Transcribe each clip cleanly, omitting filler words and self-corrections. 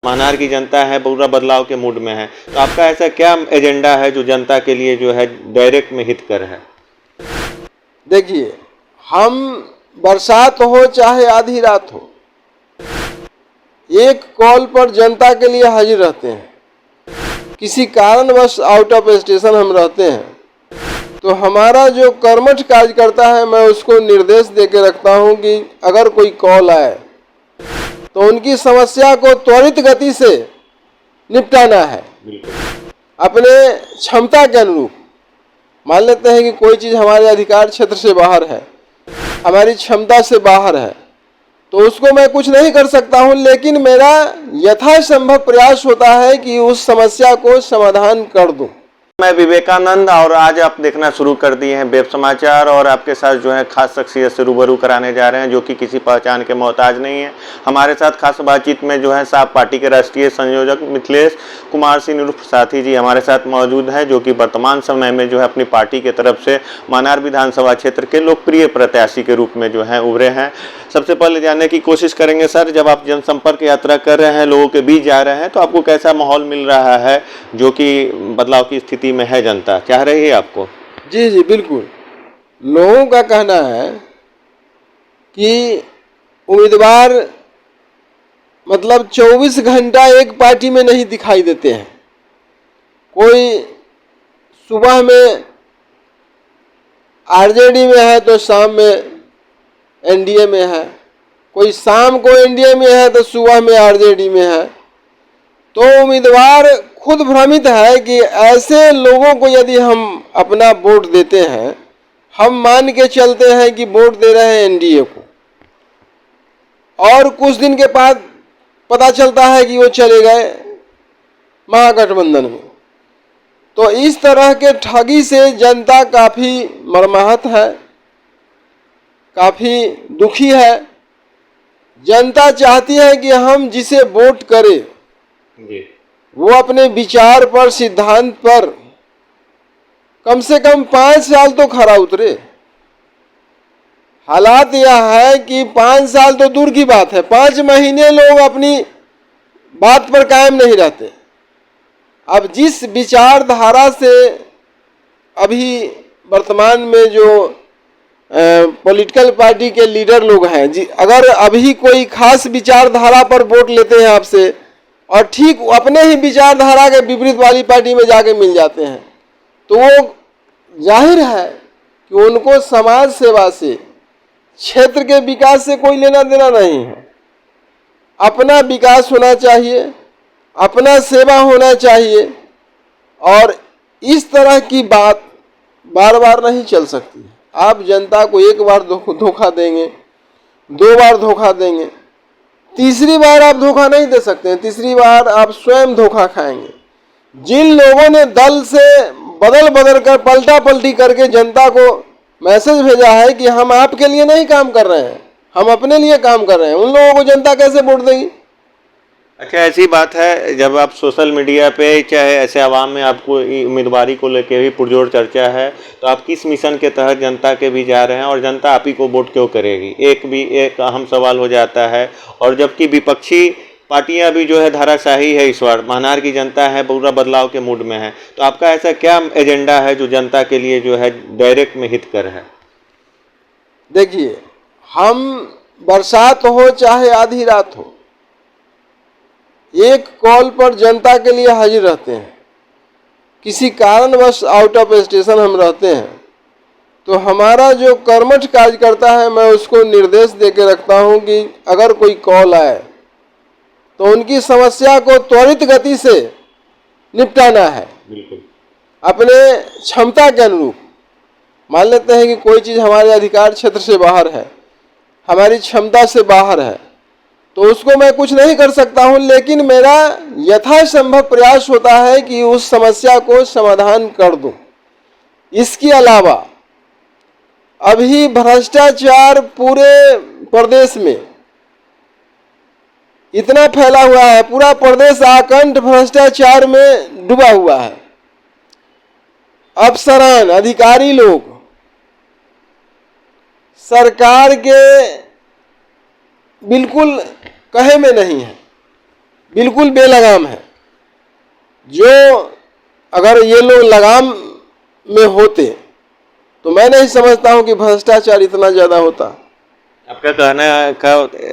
महानार की जनता है पूरा बदलाव के मूड में है, तो आपका ऐसा क्या एजेंडा है जो जनता के लिए जो है डायरेक्ट में हितकर है? देखिए, हम बरसात हो चाहे आधी रात हो, एक कॉल पर जनता के लिए हाजिर रहते हैं। किसी कारणवश आउट ऑफ स्टेशन हम रहते हैं तो हमारा जो कर्मठ कार्यकर्ता है, मैं उसको निर्देश दे के रखता हूं कि अगर कोई कॉल आए तो उनकी समस्या को त्वरित गति से निपटाना है अपने क्षमता के अनुरूप। मान लेते हैं कि कोई चीज़ हमारे अधिकार क्षेत्र से बाहर है, हमारी क्षमता से बाहर है, तो उसको मैं कुछ नहीं कर सकता हूं, लेकिन मेरा यथासंभव प्रयास होता है कि उस समस्या को समाधान कर दूं। मैं विवेकानंद और आज आप देखना शुरू कर दिए हैं वेब समाचार, और आपके साथ जो है खास शख्सियत से रूबरू कराने जा रहे हैं जो कि किसी पहचान के मोहताज नहीं है। हमारे साथ खास बातचीत में जो है साप पार्टी के राष्ट्रीय संयोजक मिथिलेश कुमार सिंह उर्फ साथी जी हमारे साथ मौजूद हैं, जो कि वर्तमान समय में जो है अपनी पार्टी की तरफ से महानार विधानसभा क्षेत्र के लोकप्रिय प्रत्याशी के रूप में जो है उभरे हैं। सबसे पहले जानने की कोशिश करेंगे सर, जब आप जनसंपर्क यात्रा कर रहे हैं, लोगों के बीच जा रहे हैं, तो आपको कैसा माहौल मिल रहा है जो कि बदलाव की स्थिति में है? जनता चाह रही है आपको? जी जी बिल्कुल। लोगों का कहना है कि उम्मीदवार मतलब 24 घंटा एक पार्टी में नहीं दिखाई देते हैं। कोई सुबह में आरजेडी में है तो शाम में एनडीए में है, कोई शाम को एनडीए में है तो सुबह में आरजेडी में है। तो उम्मीदवार खुद भ्रमित है कि ऐसे लोगों को यदि हम अपना वोट देते हैं, हम मान के चलते हैं कि वोट दे रहे हैं एनडीए को, और कुछ दिन के बाद पता चलता है कि वो चले गए महागठबंधन में। तो इस तरह के ठगी से जनता काफ़ी मर्माहत है, काफ़ी दुखी है। जनता चाहती है कि हम जिसे वोट करें वो अपने विचार पर, सिद्धांत पर कम से कम 5 साल तो खरा उतरे। हालात यह है कि 5 साल तो दूर की बात है, 5 महीने लोग अपनी बात पर कायम नहीं रहते। अब जिस विचारधारा से अभी वर्तमान में जो पॉलिटिकल पार्टी के लीडर लोग हैं, अगर अभी कोई खास विचारधारा पर वोट लेते हैं आपसे और ठीक अपने ही विचारधारा के विपरीत वाली पार्टी में जाके मिल जाते हैं, तो वो जाहिर है कि उनको समाज सेवा से, क्षेत्र के विकास से कोई लेना देना नहीं है। अपना विकास होना चाहिए, अपना सेवा होना चाहिए, और इस तरह की बात बार बार नहीं चल सकती है। आप जनता को एक बार धोखा देंगे, 2 बार धोखा देंगे, तीसरी बार आप धोखा नहीं दे सकते हैं। तीसरी बार आप स्वयं धोखा खाएंगे। जिन लोगों ने दल से बदल बदल कर, पलटा पलटी करके जनता को मैसेज भेजा है कि हम आपके लिए नहीं काम कर रहे हैं, हम अपने लिए काम कर रहे हैं, उन लोगों को जनता कैसे वोट देगी? अच्छा, ऐसी बात है जब आप सोशल मीडिया पे चाहे ऐसे आवाम में आपको उम्मीदवारी को लेकर भी पुरजोर चर्चा है, तो आप किस मिशन के तहत जनता के भी जा रहे हैं और जनता आप ही को वोट क्यों करेगी? एक अहम सवाल हो जाता है। और जबकि विपक्षी पार्टियां भी जो है धाराशाही है, इस बार महानार की जनता है पूरा बदलाव के मूड में है, तो आपका ऐसा क्या एजेंडा है जो जनता के लिए जो है डायरेक्ट में हितकर है? देखिए, हम बरसात हो चाहे आधी रात हो, एक कॉल पर जनता के लिए हाजिर रहते हैं। किसी कारणवश आउट ऑफ स्टेशन हम रहते हैं तो हमारा जो कर्मठ कार्यकर्ता है, मैं उसको निर्देश दे के रखता हूं कि अगर कोई कॉल आए तो उनकी समस्या को त्वरित गति से निपटाना है अपने क्षमता के अनुरूप। मान लेते हैं कि कोई चीज़ हमारे अधिकार क्षेत्र से बाहर है, हमारी क्षमता से बाहर है, तो उसको मैं कुछ नहीं कर सकता हूं, लेकिन मेरा यथासंभव प्रयास होता है कि उस समस्या को समाधान कर दूं। इसके अलावा अभी भ्रष्टाचार पूरे प्रदेश में इतना फैला हुआ है, पूरा प्रदेश आकंठ भ्रष्टाचार में डूबा हुआ है। अफसरान, अधिकारी लोग सरकार के बिल्कुल कहे में नहीं है। बिल्कुल बेलगाम है। जो अगर ये लोग लगाम में होते तो मैं नहीं समझता हूँ कि भ्रष्टाचार इतना ज़्यादा होता। आपका कहना का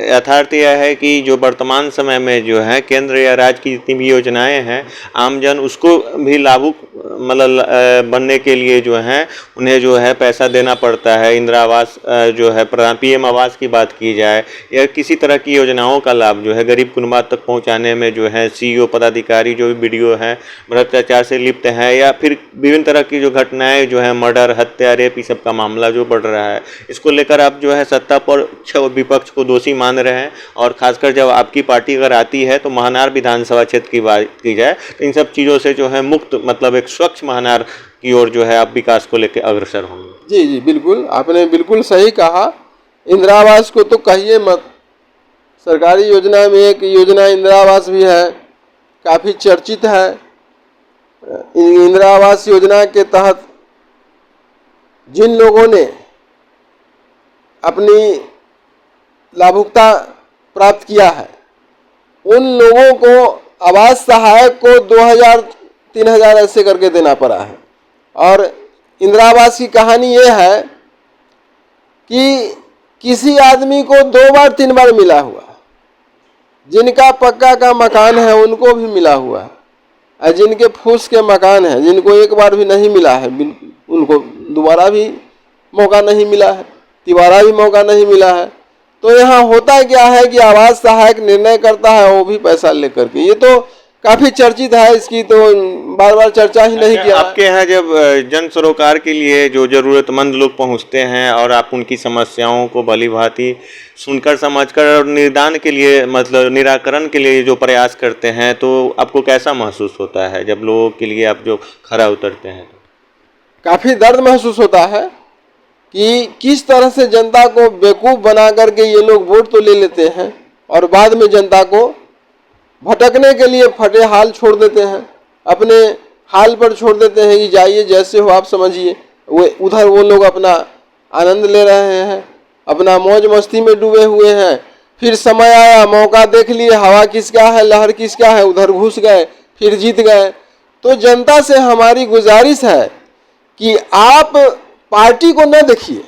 यथार्थ यह है कि जो वर्तमान समय में जो है केंद्र या राज्य की जितनी भी योजनाएं हैं, आमजन उसको भी लाभुक मतलब बनने के लिए जो है उन्हें जो है पैसा देना पड़ता है। इंदिरा आवास जो है पीएम आवास की बात की जाए या किसी तरह की योजनाओं का लाभ जो है गरीब कुनबा तक पहुंचाने में जो है सीईओ पदाधिकारी जो भी बीडीओ हैं भ्रष्टाचार से लिप्त है, या फिर विभिन्न तरह की जो घटनाएं जो है मर्डर, हत्या, रेप, इस सब का मामला जो बढ़ रहा है, इसको लेकर आप जो है सत्ता पर विपक्ष को दोषी मान रहे हैं। और खासकर जब आपकी पार्टी अगर आती है तो महानार विधानसभा क्षेत्र की बात की जाए तो इन सब चीज़ों से जो है मुक्त मतलब एक स्वच्छ महानार की ओर जो है आप विकास को लेकर अग्रसर होंगे। जी जी बिल्कुल, आपने बिल्कुल सही कहा। इंदिरा आवास को तो कहिए मत, सरकारी योजना में एक योजना इंदिरा आवास भी है, काफ़ी चर्चित है। इंदिरा आवास योजना के तहत जिन लोगों ने अपनी लाभुकता प्राप्त किया है उन लोगों को आवास सहायक को 2000-3000 ऐसे करके देना पड़ा है। और इंदिरा आवास की कहानी ये है कि किसी आदमी को 2 बार 3 बार मिला हुआ है, जिनका पक्का का मकान है उनको भी मिला हुआ है, और जिनके फूस के मकान हैं जिनको एक बार भी नहीं मिला है उनको दोबारा भी मौका नहीं मिला है, तिबारा भी मौका नहीं मिला है। तो यहाँ होता क्या है कि आवास सहायक निर्णय करता है वो भी पैसा लेकर के। ये तो काफ़ी चर्चित है, इसकी तो बार बार चर्चा ही नहीं किया। आपके यहाँ जब जन सरोकार के लिए जो ज़रूरतमंद लोग पहुँचते हैं और आप उनकी समस्याओं को भली भांति सुनकर समझकर और निदान के लिए मतलब निराकरण के लिए जो प्रयास करते हैं, तो आपको कैसा महसूस होता है जब लोगों के लिए आप जो खरा उतरते हैं? काफ़ी दर्द महसूस होता है कि किस तरह से जनता को बेवकूफ़ बना करके ये लोग वोट तो ले लेते हैं और बाद में जनता को भटकने के लिए फटे हाल छोड़ देते हैं, अपने हाल पर छोड़ देते हैं कि जाइए जैसे हो आप समझिए। उधर वो लोग अपना आनंद ले रहे हैं, अपना मौज मस्ती में डूबे हुए हैं। फिर समय आया, मौका देख लिए, हवा किसका है, लहर किसका है, उधर घुस गए, फिर जीत गए। तो जनता से हमारी गुजारिश है कि आप पार्टी को न देखिए,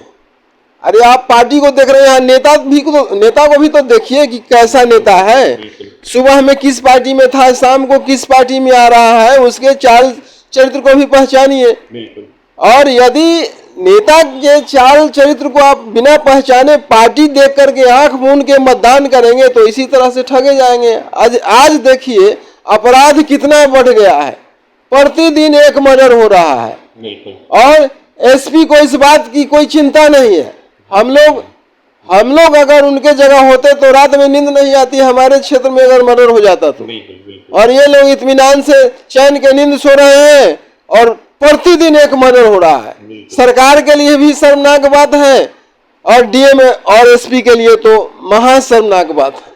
अरे आप पार्टी को देख रहे हैं, नेता को भी तो देखिए कि कैसा नेता है, सुबह में किस पार्टी में था, शाम को किस पार्टी में आ रहा है, उसके चाल चरित्र को भी पहचानिए। और यदि नेता के चाल चरित्र को आप बिना पहचाने पार्टी देख करके आंख मूंद के मतदान करेंगे तो इसी तरह से ठगे जाएंगे। आज देखिए अपराध कितना बढ़ गया है, प्रतिदिन एक मर्डर हो रहा है और एसपी को इस बात की कोई चिंता नहीं है। हम लोग अगर उनके जगह होते तो रात में नींद नहीं आती हमारे क्षेत्र में अगर मर्डर हो जाता तो। और ये लोग इत्मीनान से चैन के नींद सो रहे हैं और प्रतिदिन एक मर्डर हो रहा है। सरकार के लिए भी शर्मनाक बात है और डीएम और एसपी के लिए तो महा शर्मनाक बात है।